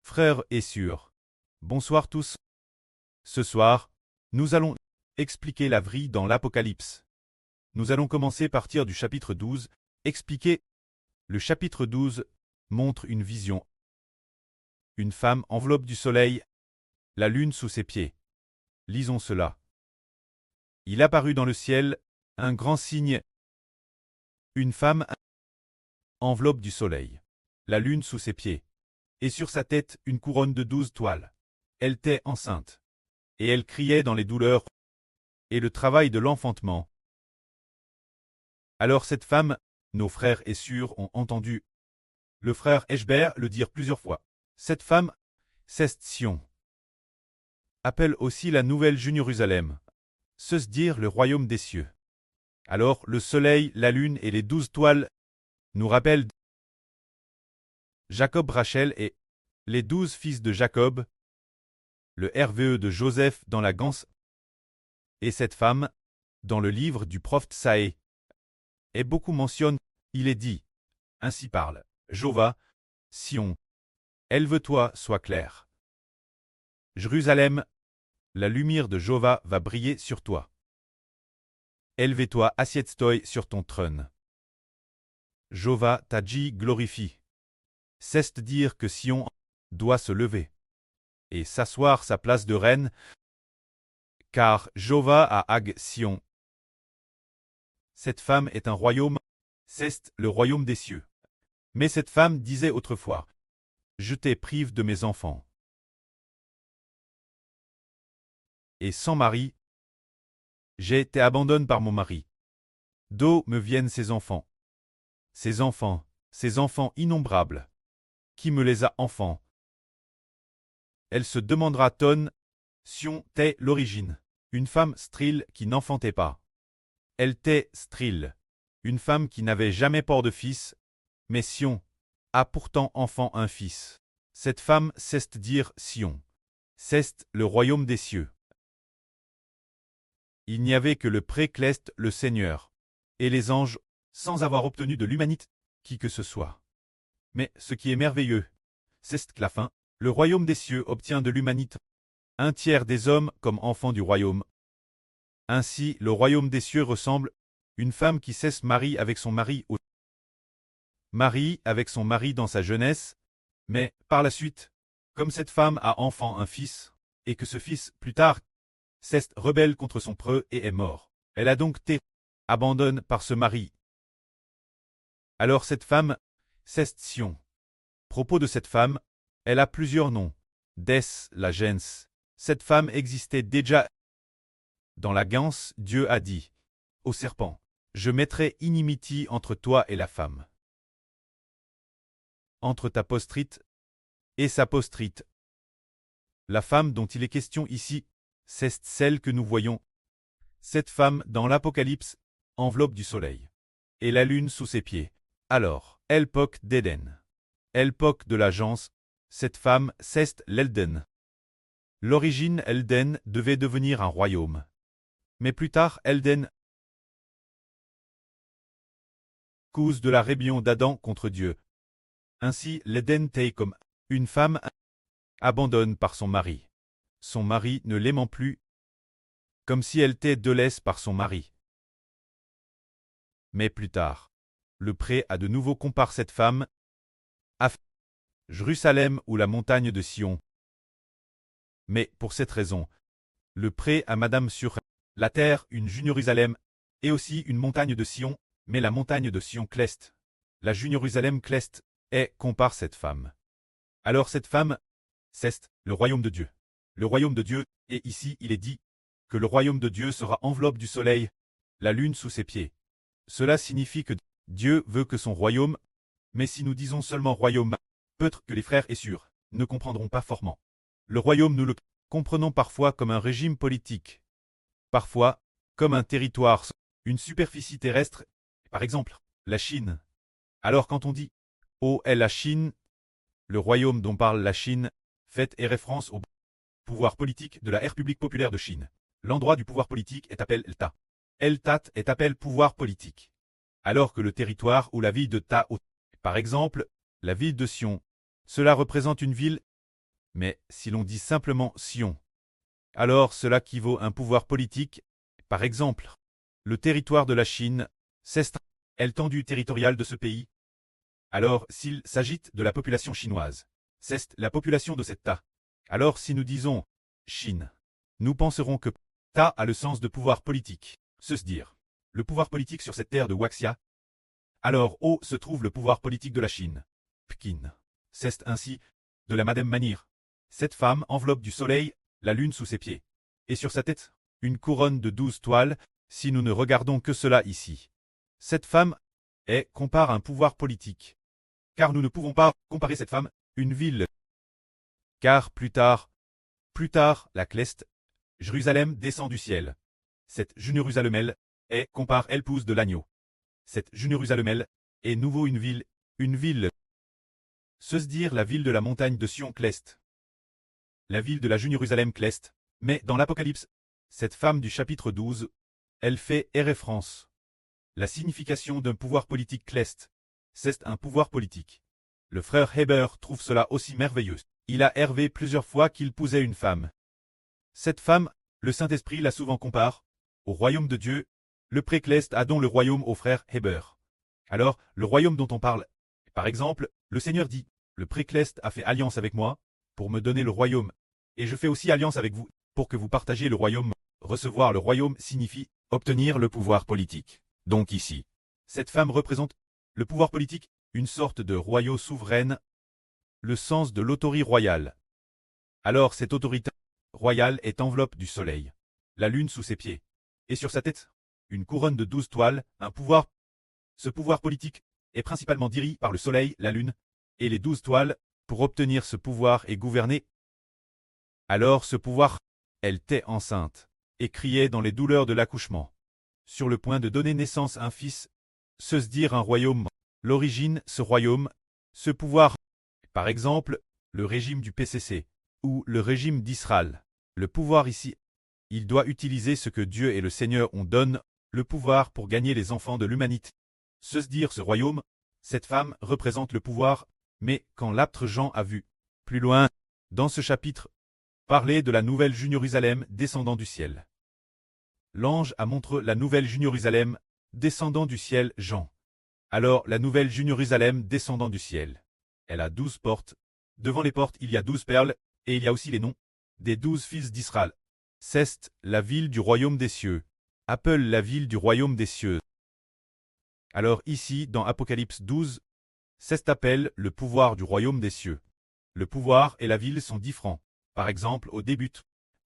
Frères et sœurs, bonsoir tous. Ce soir, nous allons expliquer la vie dans l'Apocalypse. Nous allons commencer à partir du chapitre 12, expliquer. Le chapitre 12 montre une vision. Une femme enveloppe du soleil, la lune sous ses pieds. Lisons cela. Il apparut dans le ciel un grand signe. Une femme enveloppe du soleil, la lune sous ses pieds, et sur sa tête une couronne de 12 toiles. Elle était enceinte, et elle criait dans les douleurs et le travail de l'enfantement. Alors cette femme, nos frères et sœurs ont entendu le frère Eshbert le dire plusieurs fois. Cette femme, c'est Sion. Appelle aussi la nouvelle Jérusalem, c'est-à-dire le royaume des cieux. Alors le soleil, la lune et les 12 toiles nous rappellent Jacob, Rachel et les 12 fils de Jacob, le RVE de Joseph dans la Ganse, et cette femme, dans le livre du prophète Saé, est beaucoup mentionne, il est dit, ainsi parle, Jova, Sion, élève-toi, sois clair. Jérusalem, la lumière de Jova va briller sur toi. Élève-toi, assieds-toi sur ton trône. Jova t'a dit glorifie. C'est-à-dire que Sion doit se lever et s'asseoir sa place de reine, car Jova a Hag Sion. Cette femme est un royaume, c'est le royaume des cieux. Mais cette femme disait autrefois, je t'ai prive de mes enfants. Et sans mari, j'ai été abandonnée par mon mari. D'où me viennent ces enfants, ces enfants innombrables. Qui me les a enfants? Elle se demandera tonne, Sion t'est l'origine. Une femme stérile qui n'enfantait pas. Elle t'est stérile. Une femme qui n'avait jamais port de fils, mais Sion a pourtant enfant un fils. Cette femme c'est-à-dire Sion. C'est le royaume des cieux. Il n'y avait que le précleste, le Seigneur, et les anges, sans avoir obtenu de l'humanité, qui que ce soit. Mais ce qui est merveilleux, c'est que la fin, le royaume des cieux obtient de l'humanité un tiers des hommes comme enfants du royaume. Ainsi, le royaume des cieux ressemble une femme qui se marie avec son mari au mari avec son mari dans sa jeunesse, mais par la suite, comme cette femme a enfant un fils, et que ce fils, plus tard, s'est rebelle contre son preux et est mort. Elle a donc été abandonnée par ce mari. Alors cette femme, c'est Sion. Propos de cette femme, elle a plusieurs noms. Dès la gens. Cette femme existait déjà. Dans la Ganse, Dieu a dit au serpent, je mettrai inimitié entre toi et la femme, entre ta postrite et sa postrite. La femme dont il est question ici, c'est celle que nous voyons. Cette femme, dans l'Apocalypse, enveloppe du soleil, et la lune sous ses pieds. Alors, l'époque d'Éden. L'époque de l'agence, cette femme, c'est l'Elden. L'origine Elden devait devenir un royaume. Mais plus tard, Elden, cause de la rébellion d'Adam contre Dieu. Ainsi, l'Éden était comme une femme abandonnée par son mari. Son mari ne l'aimant plus, comme si elle était délaissée par son mari. Mais plus tard, le pré a de nouveau comparé cette femme à Jérusalem ou la montagne de Sion. Mais pour cette raison, le pré a Madame sur la terre une Jérusalem et aussi une montagne de Sion, mais la montagne de Sion cleste. La Jérusalem cleste est compare cette femme. Alors cette femme, c'est le royaume de Dieu. Le royaume de Dieu, et ici il est dit que le royaume de Dieu sera enveloppe du soleil, la lune sous ses pieds. Cela signifie que Dieu veut que son royaume, mais si nous disons seulement royaume, peut-être que les frères et sœurs ne comprendront pas fortement. Le royaume nous le comprenons parfois comme un régime politique, parfois comme un territoire, une superficie terrestre, par exemple, la Chine. Alors quand on dit « Oh est la Chine », le royaume dont parle la Chine fait référence au pouvoir politique de la République populaire de Chine. L'endroit du pouvoir politique est appelé l'État. L'État est appelé pouvoir politique. Alors que le territoire ou la ville de Tao, par exemple, la ville de Sion, cela représente une ville Mais si l'on dit simplement Sion, alors cela qui vaut un pouvoir politique. Par exemple, le territoire de la Chine, c'est l'étendue territoriale de ce pays. Alors, s'il s'agit de la population chinoise, c'est la population de cet Ta. Alors si nous disons Chine, nous penserons que Ta a le sens de pouvoir politique. Se dire, le pouvoir politique sur cette terre de Waxia. Alors, où se trouve le pouvoir politique de la Chine? Pékin. C'est ainsi, de la même manière. Cette femme enveloppe du soleil, la lune sous ses pieds. Et sur sa tête, une couronne de 12 toiles, si nous ne regardons que cela ici. Cette femme compare un pouvoir politique. Car nous ne pouvons pas comparer cette femme, une ville. Car plus tard, la Cleste, Jérusalem descend du ciel. Cette Jérusalem compare l'épouse de l'agneau. Cette Jérusalem est nouveau une ville. Se dire la ville de la montagne de Sion Cleste. La ville de la Jérusalem Cleste. Mais dans l'Apocalypse, cette femme du chapitre 12, elle fait référence. La signification d'un pouvoir politique Cleste, c'est un pouvoir politique. Le frère Heber trouve cela aussi merveilleux. Il a rêvé plusieurs fois qu'il épousait une femme. Cette femme, le Saint-Esprit la souvent compare au royaume de Dieu. Le pré-Cleste a donc le royaume au frère Heber. Alors, le royaume dont on parle, par exemple, le Seigneur dit, le pré-Cleste a fait alliance avec moi, pour me donner le royaume. Et je fais aussi alliance avec vous, pour que vous partagiez le royaume. Recevoir le royaume signifie obtenir le pouvoir politique. Donc ici, cette femme représente le pouvoir politique, une sorte de royaume souveraine, le sens de l'autorité royale. Alors cette autorité royale est enveloppe du soleil, la lune sous ses pieds, et sur sa tête, une couronne de 12 toiles, un pouvoir. Ce pouvoir politique est principalement dirigé par le soleil, la lune, et les 12 toiles. Pour obtenir ce pouvoir et gouverner. Alors ce pouvoir, elle était enceinte, et criait dans les douleurs de l'accouchement, sur le point de donner naissance à un fils, se dire un royaume. L'origine, ce royaume, ce pouvoir, par exemple, le régime du PCC, ou le régime d'Israël. Le pouvoir ici, il doit utiliser ce que Dieu et le Seigneur ont donné, le pouvoir pour gagner les enfants de l'humanité. Se dire ce royaume, cette femme représente le pouvoir, mais quand l'apôtre Jean a vu, plus loin, dans ce chapitre, parler de la nouvelle Jérusalem descendant du ciel. L'ange a montré la nouvelle Jérusalem descendant du ciel, Jean. Alors la nouvelle Jérusalem descendant du ciel. Elle a 12 portes. Devant les portes il y a 12 perles, et il y a aussi les noms des 12 fils d'Israël. C'est la ville du royaume des cieux. Appelle la ville du royaume des cieux. Alors ici, dans Apocalypse 12, c'est appelle le pouvoir du royaume des cieux. Le pouvoir et la ville sont différents. Par exemple, au début,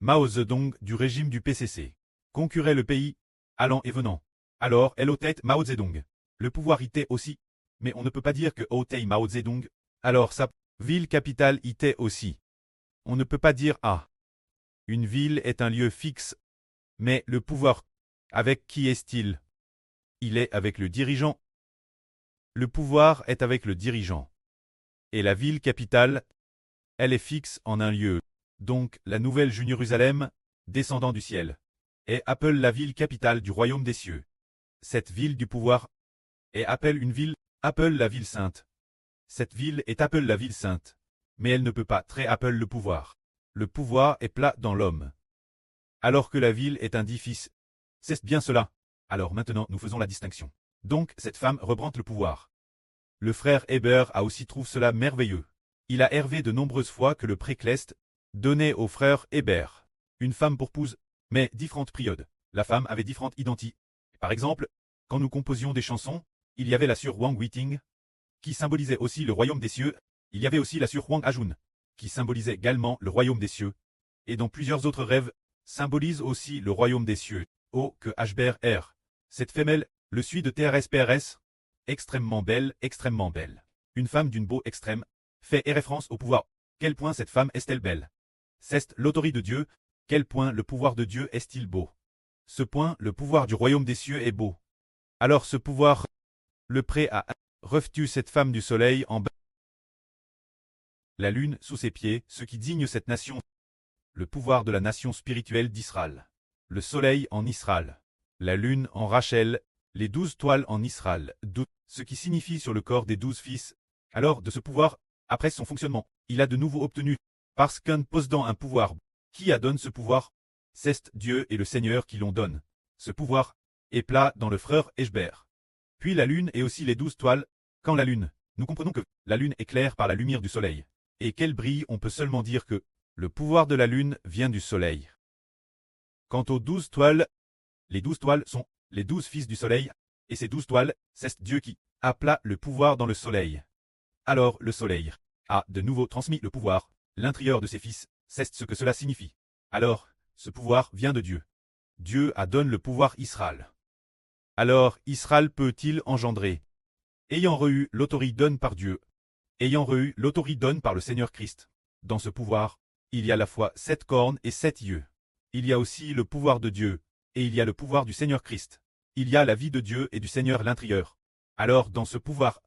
Mao Zedong du régime du PCC concurrait le pays, allant et venant. Alors, elle ôtait Mao Zedong. Le pouvoir y était aussi, mais on ne peut pas dire que ôtait Mao Zedong. Alors sa ville capitale y était aussi. On ne peut pas dire une ville est un lieu fixe, mais le pouvoir, avec qui est-il? Il est avec le dirigeant. Le pouvoir est avec le dirigeant. Et la ville capitale, elle est fixe en un lieu. Donc, la nouvelle Jérusalem, descendant du ciel, est appelle la ville capitale du royaume des cieux. Cette ville du pouvoir est appelle une ville, appelle la ville sainte. Cette ville est appelle la ville sainte. Mais elle ne peut pas très appelle le pouvoir. Le pouvoir est plat dans l'homme. Alors que la ville est un édifice. C'est bien cela. Alors maintenant, nous faisons la distinction. Donc, cette femme reprend le pouvoir. Le frère Heber a aussi trouvé cela merveilleux. Il a rêvé de nombreuses fois que le pré-Cleste donnait au frère Heber une femme pour épouse, mais différentes périodes. La femme avait différentes identités. Par exemple, quand nous composions des chansons, il y avait la sur Wang Witing, qui symbolisait aussi le royaume des cieux. Il y avait aussi la sur Wang Ajun, qui symbolisait également le royaume des cieux. Et dans plusieurs autres rêves, symbolise aussi le royaume des cieux. Oh, que HBR. Cette femelle, le suit de TRSPRS, extrêmement belle. Une femme d'une beau extrême, fait référence au pouvoir. Quel point cette femme est-elle belle? C'est l'autorité de Dieu. Quel point le pouvoir de Dieu est-il beau? Ce point, le pouvoir du royaume des cieux est beau. Alors ce pouvoir, le prêt a reçu cette femme du soleil en bas. La lune sous ses pieds, ce qui digne cette nation. Le pouvoir de la nation spirituelle d'Israël. Le soleil en Israël. La lune en Rachel. Les 12 toiles en Israël. Ce qui signifie sur le corps des 12 fils. Alors de ce pouvoir, après son fonctionnement, il a de nouveau obtenu, Parce qu'un possédant un pouvoir, qui a donné ce pouvoir? C'est Dieu et le Seigneur qui l'ont donné. Ce pouvoir est plat dans le frère Eshber. Puis la lune et aussi les 12 toiles. Quand la lune, nous comprenons que la lune éclaire par la lumière du soleil. Et qu'elle brille, on peut seulement dire que le pouvoir de la lune vient du soleil. Quant aux 12 toiles, les 12 toiles sont les 12 fils du soleil, et ces 12 toiles, c'est Dieu qui appela le pouvoir dans le soleil. Alors le soleil a de nouveau transmis le pouvoir, l'intérieur de ses fils, c'est ce que cela signifie. Alors, ce pouvoir vient de Dieu. Dieu a donné le pouvoir Israël. Alors Israël peut-il engendrer? Ayant reçu l'autorité donnée par Dieu, ayant reçu l'autorité donnée par le Seigneur Christ. Dans ce pouvoir, il y a à la fois 7 cornes et 7 yeux. Il y a aussi le pouvoir de Dieu, et il y a le pouvoir du Seigneur Christ. Il y a la vie de Dieu et du Seigneur l'intérieur. Alors dans ce pouvoir,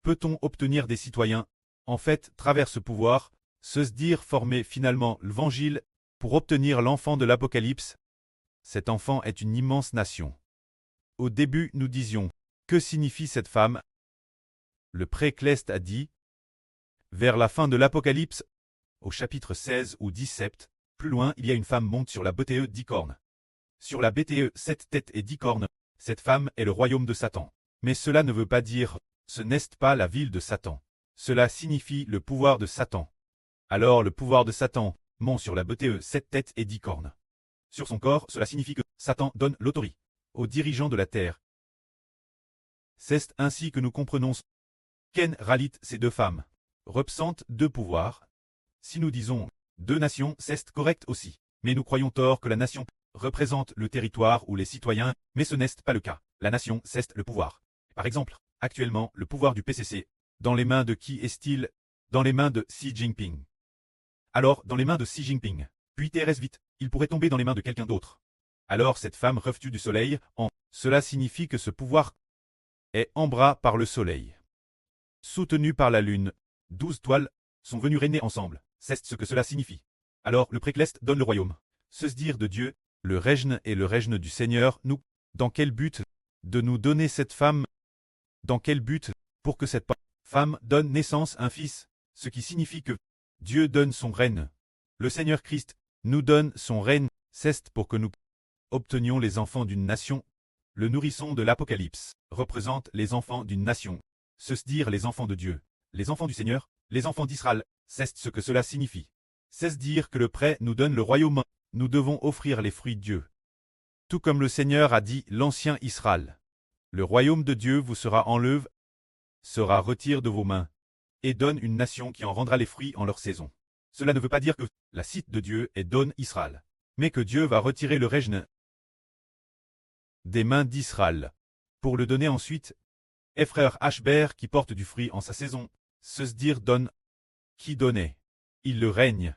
peut-on obtenir des citoyens? En fait, travers ce pouvoir, se dire former finalement l'Évangile pour obtenir l'enfant de l'Apocalypse. Cet enfant est une immense nation. Au début, nous disions, que signifie cette femme? Le précleste a dit, vers la fin de l'Apocalypse, au chapitre 16 ou 17, plus loin, il y a une femme monte sur la BTE 10 cornes. Sur la BTE 7 têtes et 10 cornes, cette femme est le royaume de Satan. Mais cela ne veut pas dire, ce n'est pas la ville de Satan. Cela signifie le pouvoir de Satan. Alors le pouvoir de Satan monte sur la BTE 7 têtes et 10 cornes. Sur son corps, cela signifie que Satan donne l'autorité aux dirigeants de la terre. C'est ainsi que nous comprenons qu'en réalité ces deux femmes représentent deux pouvoirs. Si nous disons deux nations, c'est correct aussi. Mais nous croyons tort que la nation représente le territoire ou les citoyens, mais ce n'est pas le cas. La nation, c'est le pouvoir. Par exemple, actuellement, le pouvoir du PCC, dans les mains de qui est-il? Dans les mains de Xi Jinping. Alors, dans les mains de Xi Jinping. Puis Thérèse vite, il pourrait tomber dans les mains de quelqu'un d'autre. Alors cette femme revêtue du soleil, cela signifie que ce pouvoir est en bras par le soleil. Soutenu par la lune, 12 toiles sont venues régner ensemble. C'est ce que cela signifie. Alors le précleste donne le royaume. Se dire de Dieu, le règne et le règne du Seigneur, nous. Dans quel but? De nous donner cette femme? Dans quel but? Pour que cette femme donne naissance à un fils, ce qui signifie que Dieu donne son règne. Le Seigneur Christ nous donne son règne, c'est pour que nous obtenions les enfants d'une nation. Le nourrisson de l'Apocalypse représente les enfants d'une nation. Se dire les enfants de Dieu, les enfants du Seigneur, les enfants d'Israël, c'est ce que cela signifie. C'est dire que le prêt nous donne le royaume, nous devons offrir les fruits de Dieu. Tout comme le Seigneur a dit l'ancien Israël. Le royaume de Dieu vous sera enlevé, sera retiré de vos mains, et donne une nation qui en rendra les fruits en leur saison. Cela ne veut pas dire que la cite de Dieu est donne Israël, mais que Dieu va retirer le règne des mains d'Israël, pour le donner ensuite. Et frère Ashber qui porte du fruit en sa saison, se dire donne, qui donnait, il le règne,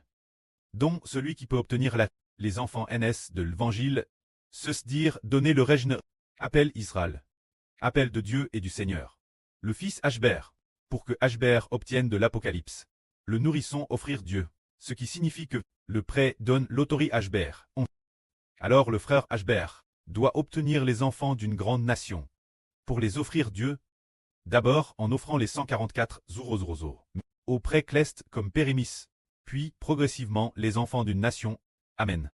dont celui qui peut obtenir les enfants NS de l'Évangile, se dire donner le règne, appelle Israël, appel de Dieu et du Seigneur. Le fils Ashber, pour que Ashber obtienne de l'Apocalypse, le nourrisson offrir Dieu, ce qui signifie que le prêt donne l'autorité Ashber. Alors le frère Ashber doit obtenir les enfants d'une grande nation, pour les offrir Dieu, d'abord en offrant les 144 Zurozrozo, au précleste comme Pérémis, puis progressivement les enfants d'une nation. Amen.